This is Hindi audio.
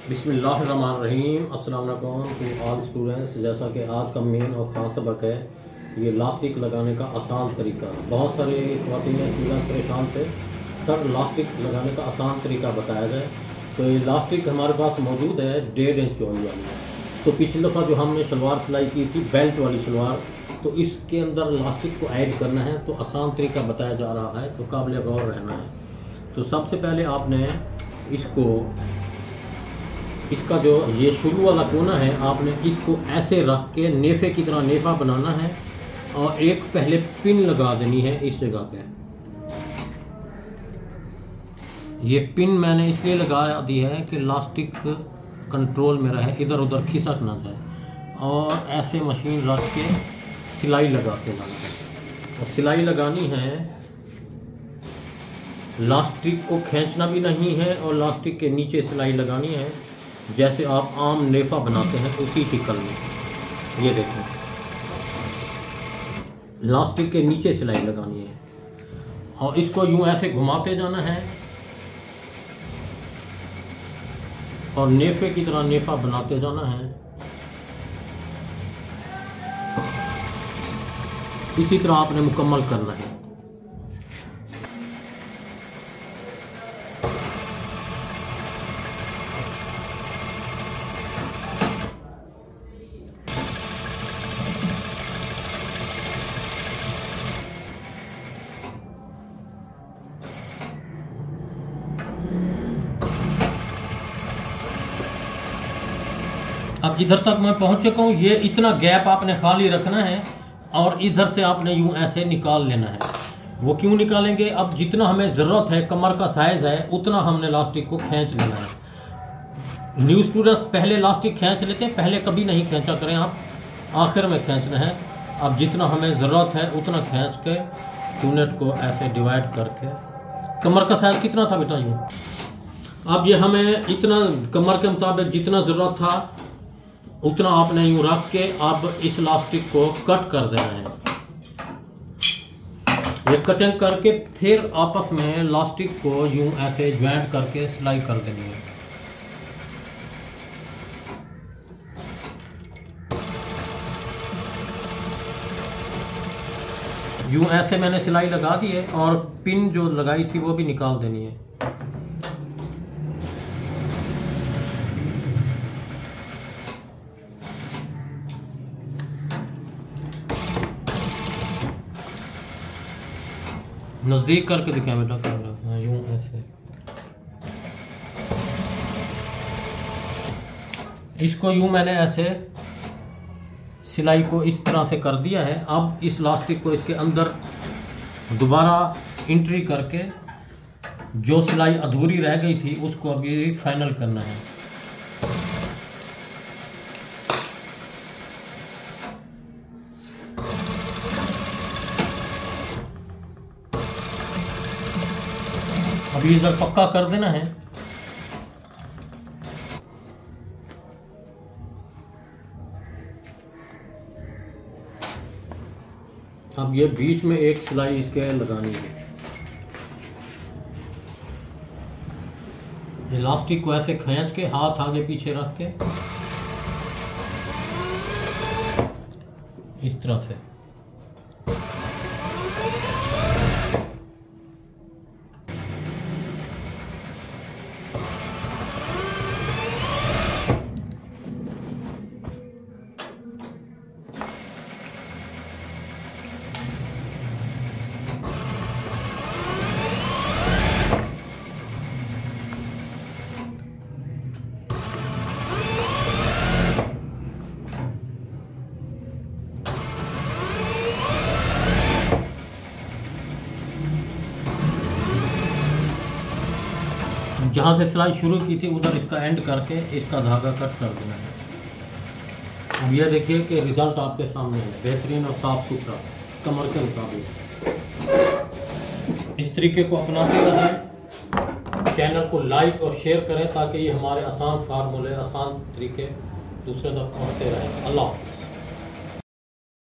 बिस्मिल्लाहिर्रहमानिर्रहीम। अस्सलाम वालेकुम टू ऑल स्टूडेंट्स। जैसा कि आज का मेन और ख़ास सबक है ये लास्टिक लगाने का आसान तरीका। बहुत सारे ख़वातीन स्टूडेंट्स परेशान थे, सर लास्टिक लगाने का आसान तरीका बताया जाए। तो ये लास्टिक हमारे पास मौजूद है 1.5 इंच चौड़ी वाली। तो पिछली दफ़ा जो हमने शलवार सिलाई की थी बेल्ट वाली शलवार, तो इसके अंदर लास्टिक को ऐड करना है। तो आसान तरीका बताया जा रहा है, तो काबिल गौर रहना है। तो सबसे पहले आपने इसका जो ये शुरू वाला कोना है, आपने इसको ऐसे रख के नेफे की तरह नेफा बनाना है और एक पहले पिन लगा देनी है इस जगह पे। ये पिन मैंने इसलिए लगा दी है कि लास्टिक कंट्रोल में रहे, इधर उधर खिसक ना जाए। और ऐसे मशीन रख के सिलाई लगाते जाना है। और सिलाई लगानी है, लास्टिक को खींचना भी नहीं है और लास्टिक के नीचे सिलाई लगानी है, जैसे आप आम नेफा बनाते हैं उसी शक्ल में। ये देखें, लास्टिक के नीचे सिलाई लगानी है और इसको यूं ऐसे घुमाते जाना है और नेफे की तरह नेफा बनाते जाना है। इसी तरह आपने मुकम्मल करना है। अब जिधर तक मैं पहुंच चुका हूँ, ये इतना गैप आपने खाली रखना है और इधर से आपने यूं ऐसे निकाल लेना है। वो क्यों निकालेंगे? अब जितना हमें ज़रूरत है, कमर का साइज़ है, उतना हमने लास्टिक को खींच लेना है। न्यू स्टूडेंट्स पहले लास्टिक खींच लेते हैं, पहले कभी नहीं खींचा करें आप, आखिर में खींचना है। अब जितना हमें ज़रूरत है उतना खींच के यूनिट को ऐसे डिवाइड करके। कमर का साइज़ कितना था बेटा? यूँ अब ये हमें इतना कमर के मुताबिक जितना ज़रूरत था उतना आपने यूं रख के अब इस लास्टिक को कट कर देना है। ये कटिंग करके फिर आपस में लास्टिक को यूं ऐसे ज्वाइंट करके सिलाई कर देनी है। यूं ऐसे मैंने सिलाई लगा दी है और पिन जो लगाई थी वो भी निकाल देनी है। नज़दीक करके दिखाएं बेटा कैमरा। यूं ऐसे इसको यूं मैंने ऐसे सिलाई को इस तरह से कर दिया है। अब इस लास्टिक को इसके अंदर दोबारा एंट्री करके जो सिलाई अधूरी रह गई थी उसको अभी फाइनल करना है। अभी इधर पक्का कर देना है। अब ये बीच में एक सिलाई इसके लगानी है। इलास्टिक को ऐसे खींच के हाथ आगे पीछे रख के इस तरह से जहाँ से सिलाई शुरू की थी उधर इसका एंड करके इसका धागा कट कर देना है। अब यह देखिए कि रिजल्ट आपके सामने है, बेहतरीन और साफ सुथरा कमर के मुताबिक। इस तरीके को अपनाते रहें। चैनल को लाइक और शेयर करें ताकि ये हमारे आसान फार्मूले, आसान तरीके दूसरे तक पहुँचते रहें। अल्लाह।